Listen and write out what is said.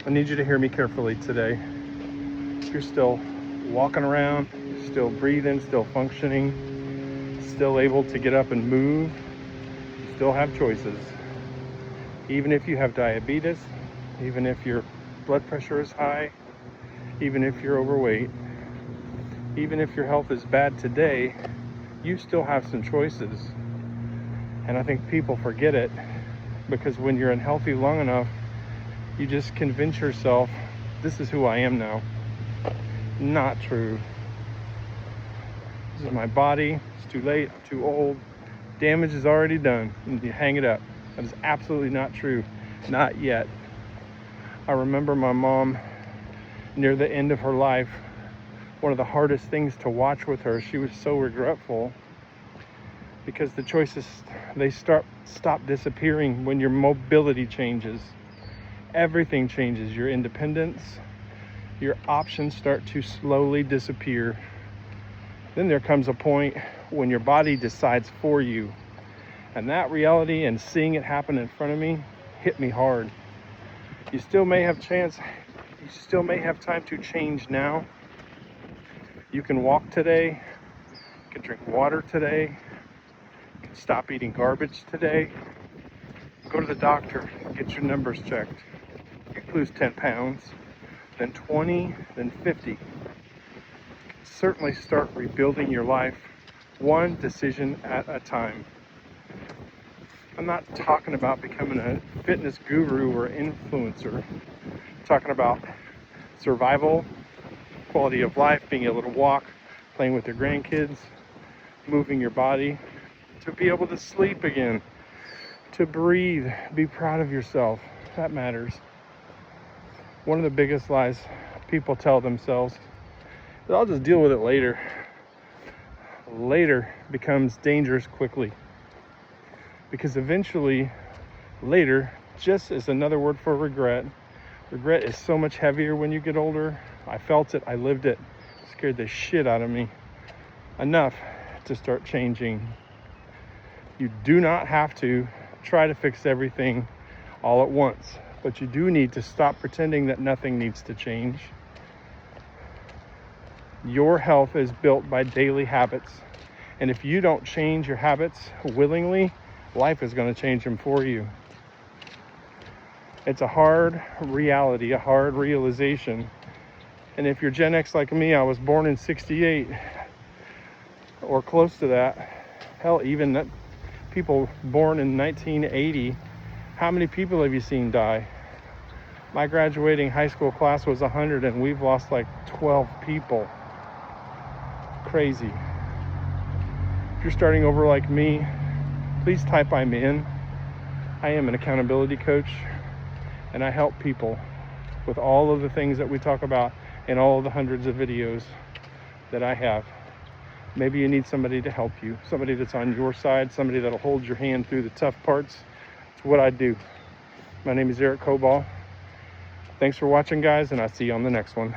I need you to hear me carefully today. If you're still walking around, still breathing, still functioning, still able to get up and move, you still have choices. Even if you have diabetes, even if your blood pressure is high, even if you're overweight, even if your health is bad today, you still have some choices. And I think people forget it because when you're unhealthy long enough, you just convince yourself, this is who I am now. Not true. This is my body. It's too late. I'm too old. Damage is already done. And you hang it up. That is absolutely not true. Not yet. I remember my mom near the end of her life. One of the hardest things to watch with her, she was so regretful because the choices, they stop disappearing when your mobility changes. Everything changes. Your independence, your options start to slowly disappear. Then there comes a point when your body decides for you. And that reality and seeing it happen in front of me hit me hard. You still may have time to change now. You can walk today, you can drink water today, you can stop eating garbage today, go to the doctor, get your numbers checked. You lose 10 pounds, then 20, then 50. Certainly start rebuilding your life one decision at a time. I'm not talking about becoming a fitness guru or influencer. I'm talking about survival, quality of life, being able to walk, playing with your grandkids, moving your body, to be able to sleep again, to breathe, be proud of yourself. That matters. One of the biggest lies people tell themselves is, I'll just deal with it later. Later becomes dangerous quickly. Because eventually, later just is another word for regret. Regret is so much heavier when you get older. I felt it, I lived it. It scared the shit out of me. Enough to start changing. You do not have to try to fix everything all at once. But you do need to stop pretending that nothing needs to change. Your health is built by daily habits. And if you don't change your habits willingly, life is going to change them for you. It's a hard reality, a hard realization. And if you're Gen X like me, I was born in '68 or close to that. Hell, even that people born in 1980, how many people have you seen die? My graduating high school class was 100 and we've lost like 12 people. Crazy. If you're starting over like me, please type I'm in. I am an accountability coach and I help people with all of the things that we talk about in all of the hundreds of videos that I have. Maybe you need somebody to help you, somebody that's on your side, somebody that'll hold your hand through the tough parts. It's what I do. My name is erichobaugh. Thanks for watching, guys, and I'll see you on the next one.